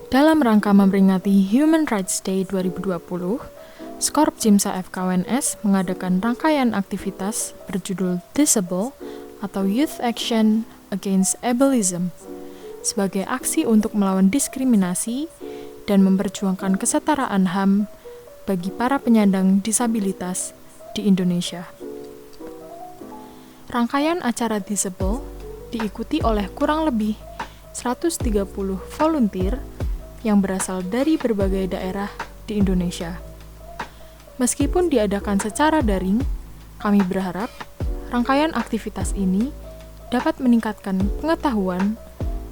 Dalam rangka memperingati Human Rights Day 2020, Skorp Cimsa FKUNS mengadakan rangkaian aktivitas berjudul Disable atau Youth Action Against Ableism sebagai aksi untuk melawan diskriminasi dan memperjuangkan kesetaraan HAM bagi para penyandang disabilitas di Indonesia. Rangkaian acara Disable diikuti oleh kurang lebih 130 volunteer yang berasal dari berbagai daerah di Indonesia. Meskipun diadakan secara daring, kami berharap rangkaian aktivitas ini dapat meningkatkan pengetahuan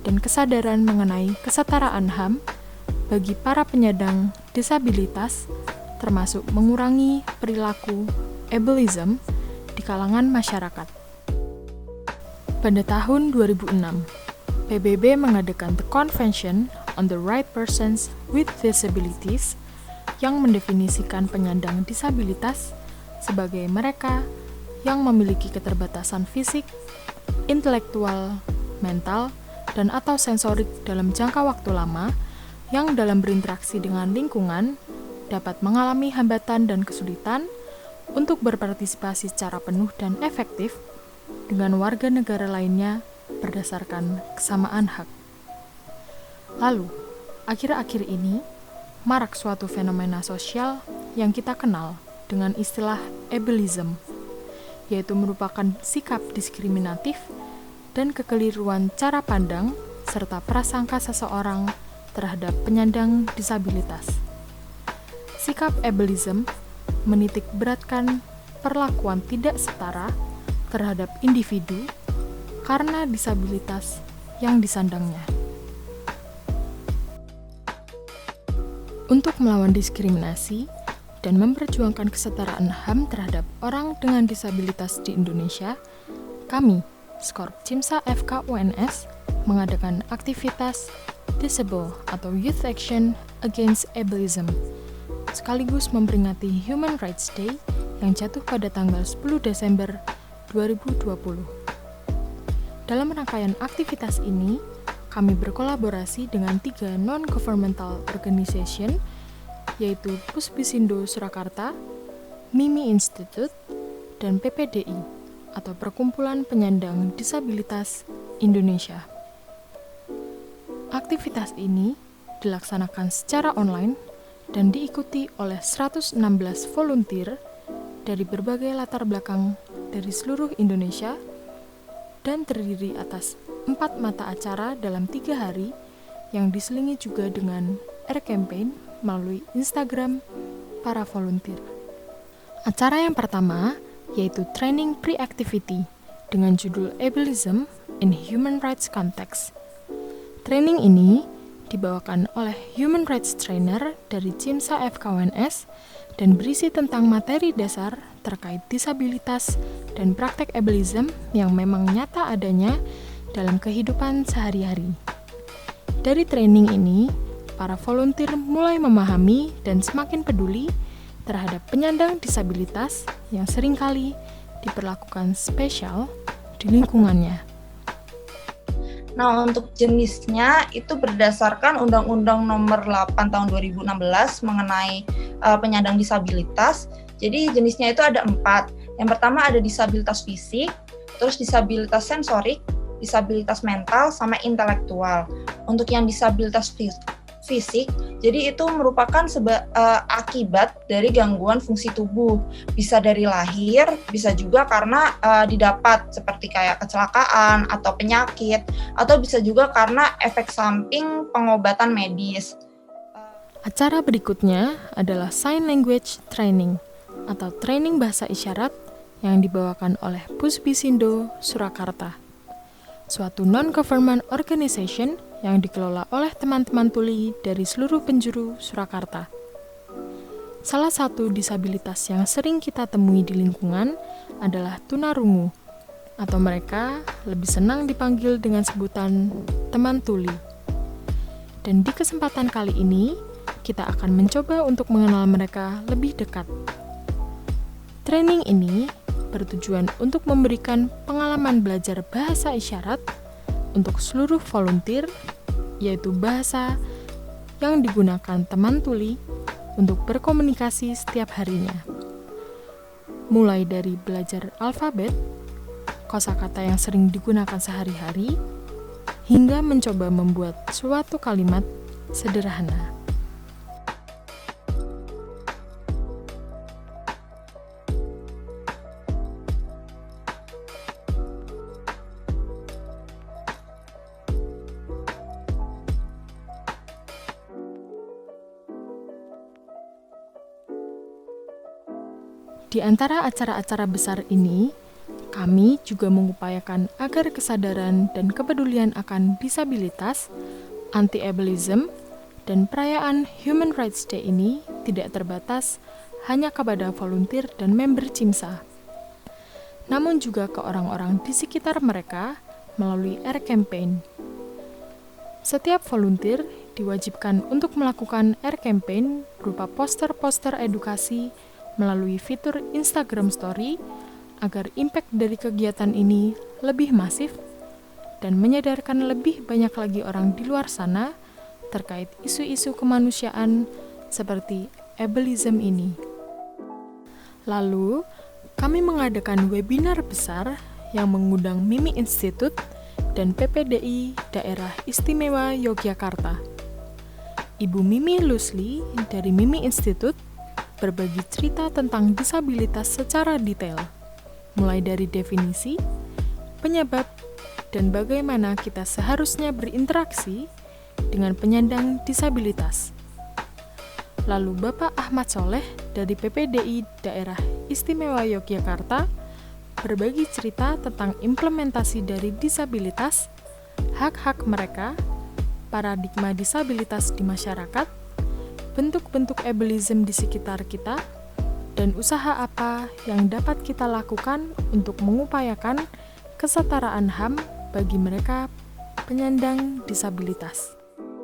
dan kesadaran mengenai kesetaraan HAM bagi para penyandang disabilitas, termasuk mengurangi perilaku ableism di kalangan masyarakat. Pada tahun 2006, PBB mengadakan The Convention on the Right Persons with Disabilities yang mendefinisikan penyandang disabilitas sebagai mereka yang memiliki keterbatasan fisik, intelektual, mental, dan atau sensorik dalam jangka waktu lama yang dalam berinteraksi dengan lingkungan dapat mengalami hambatan dan kesulitan untuk berpartisipasi secara penuh dan efektif dengan warga negara lainnya berdasarkan kesamaan hak. Lalu, akhir-akhir ini, marak suatu fenomena sosial yang kita kenal dengan istilah ableism, yaitu merupakan sikap diskriminatif dan kekeliruan cara pandang serta prasangka seseorang terhadap penyandang disabilitas. Sikap ableism menitik beratkan perlakuan tidak setara terhadap individu karena disabilitas yang disandangnya. Untuk melawan diskriminasi dan memperjuangkan kesetaraan HAM terhadap orang dengan disabilitas di Indonesia, kami, Skorp Cimsa FKUNS, mengadakan aktivitas Disable atau Youth Action Against Ableism, sekaligus memperingati Human Rights Day yang jatuh pada tanggal 10 Desember 2020. Dalam rangkaian aktivitas ini, kami berkolaborasi dengan 3 non-governmental organization, yaitu Pusbisindo Surakarta, MIMI Institute, dan PPDI, atau Perkumpulan Penyandang Disabilitas Indonesia. Aktivitas ini dilaksanakan secara online dan diikuti oleh 116 volunteer dari berbagai latar belakang dari seluruh Indonesia dan terdiri atas 4 mata acara dalam 3 hari yang diselingi juga dengan air campaign melalui Instagram para volunteer. Acara yang pertama yaitu Training Pre-Activity dengan judul Ableism in Human Rights Context. Training ini dibawakan oleh Human Rights Trainer dari Cimsa FKUNS dan berisi tentang materi dasar terkait disabilitas dan praktek ableism yang memang nyata adanya dalam kehidupan sehari-hari. Dari training ini, para volunteer mulai memahami dan semakin peduli terhadap penyandang disabilitas yang seringkali diperlakukan spesial di lingkungannya. Nah, untuk jenisnya itu berdasarkan Undang-Undang Nomor 8 Tahun 2016 mengenai penyandang disabilitas. Jadi jenisnya itu ada 4. Yang pertama ada disabilitas fisik, terus disabilitas sensorik, disabilitas mental, sama intelektual. Untuk yang disabilitas fisik, jadi itu merupakan akibat dari gangguan fungsi tubuh. Bisa dari lahir, bisa juga karena didapat seperti kayak kecelakaan atau penyakit, atau bisa juga karena efek samping pengobatan medis. Acara berikutnya adalah Sign Language Training atau training bahasa isyarat yang dibawakan oleh Pusbisindo Surakarta, suatu non-government organization yang dikelola oleh teman-teman tuli dari seluruh penjuru Surakarta. Salah satu disabilitas yang sering kita temui di lingkungan adalah tunarungu, atau mereka lebih senang dipanggil dengan sebutan teman tuli. Dan di kesempatan kali ini, kita akan mencoba untuk mengenal mereka lebih dekat. Training ini bertujuan untuk memberikan pengalaman belajar bahasa isyarat untuk seluruh volunteer, yaitu bahasa yang digunakan teman tuli untuk berkomunikasi setiap harinya. Mulai dari belajar alfabet, kosakata yang sering digunakan sehari-hari, hingga mencoba membuat suatu kalimat sederhana. Di antara acara-acara besar ini, kami juga mengupayakan agar kesadaran dan kepedulian akan disabilitas, anti-ableism, dan perayaan Human Rights Day ini tidak terbatas hanya kepada volunteer dan member CIMSA, namun juga ke orang-orang di sekitar mereka melalui Air Campaign. Setiap volunteer diwajibkan untuk melakukan Air Campaign berupa poster-poster edukasi melalui fitur Instagram Story agar impact dari kegiatan ini lebih masif dan menyadarkan lebih banyak lagi orang di luar sana terkait isu-isu kemanusiaan seperti ableism ini. Lalu, kami mengadakan webinar besar yang mengundang Mimi Institute dan PPDI Daerah Istimewa Yogyakarta. Ibu Mimi Lusli dari Mimi Institute berbagi cerita tentang disabilitas secara detail, mulai dari definisi, penyebab, dan bagaimana kita seharusnya berinteraksi dengan penyandang disabilitas. Lalu Bapak Ahmad Soleh dari PPDI Daerah Istimewa Yogyakarta berbagi cerita tentang implementasi dari disabilitas, hak-hak mereka, paradigma disabilitas di masyarakat, bentuk-bentuk ableism di sekitar kita, dan usaha apa yang dapat kita lakukan untuk mengupayakan kesetaraan HAM bagi mereka penyandang disabilitas.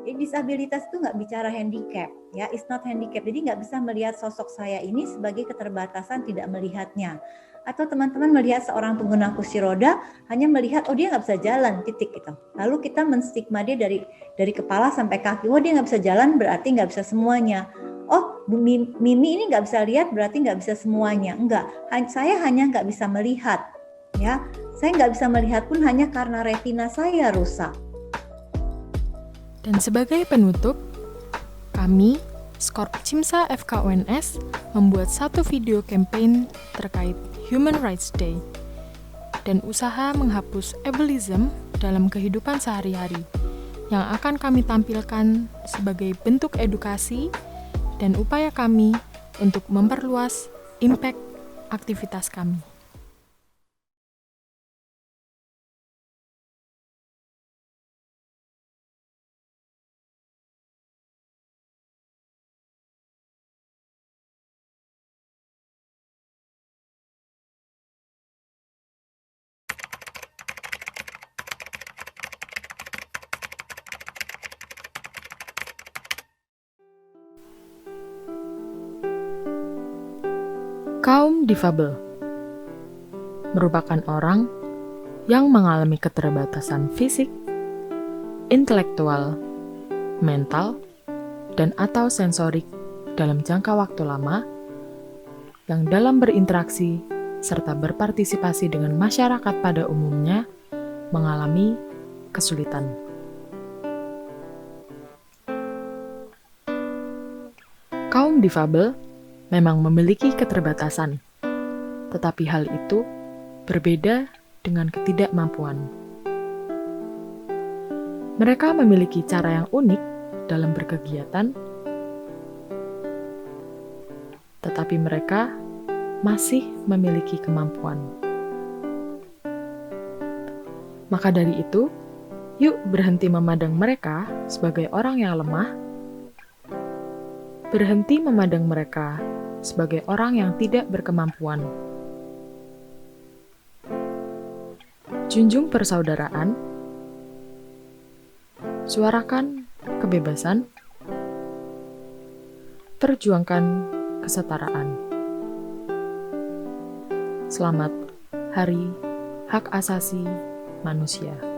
Disabilitas itu nggak bicara handicap, ya, it's not handicap. Jadi nggak bisa melihat sosok saya ini sebagai keterbatasan tidak melihatnya. Atau teman-teman melihat seorang pengguna kursi roda hanya melihat, oh dia nggak bisa jalan, titik gitu. Lalu kita menstigma dia dari kepala sampai kaki, oh dia nggak bisa jalan berarti nggak bisa semuanya. Oh Mimi ini nggak bisa lihat berarti nggak bisa semuanya. Enggak, saya hanya nggak bisa melihat, ya. Saya nggak bisa melihat pun hanya karena retina saya rusak. Dan sebagai penutup, kami, Skorp CIMSA FKUNS, membuat satu video campaign terkait Human Rights Day dan usaha menghapus ableism dalam kehidupan sehari-hari yang akan kami tampilkan sebagai bentuk edukasi dan upaya kami untuk memperluas impact aktivitas kami. Kaum difabel merupakan orang yang mengalami keterbatasan fisik, intelektual, mental, dan atau sensorik dalam jangka waktu lama yang dalam berinteraksi serta berpartisipasi dengan masyarakat pada umumnya mengalami kesulitan. Kaum difabel memang memiliki keterbatasan, tetapi hal itu berbeda dengan ketidakmampuan. Mereka memiliki cara yang unik dalam berkegiatan, tetapi mereka masih memiliki kemampuan. Maka dari itu, yuk berhenti memandang mereka sebagai orang yang lemah, berhenti memandang mereka sebagai orang yang tidak berkemampuan. Junjung persaudaraan, suarakan kebebasan, perjuangkan kesetaraan. Selamat Hari Hak Asasi Manusia.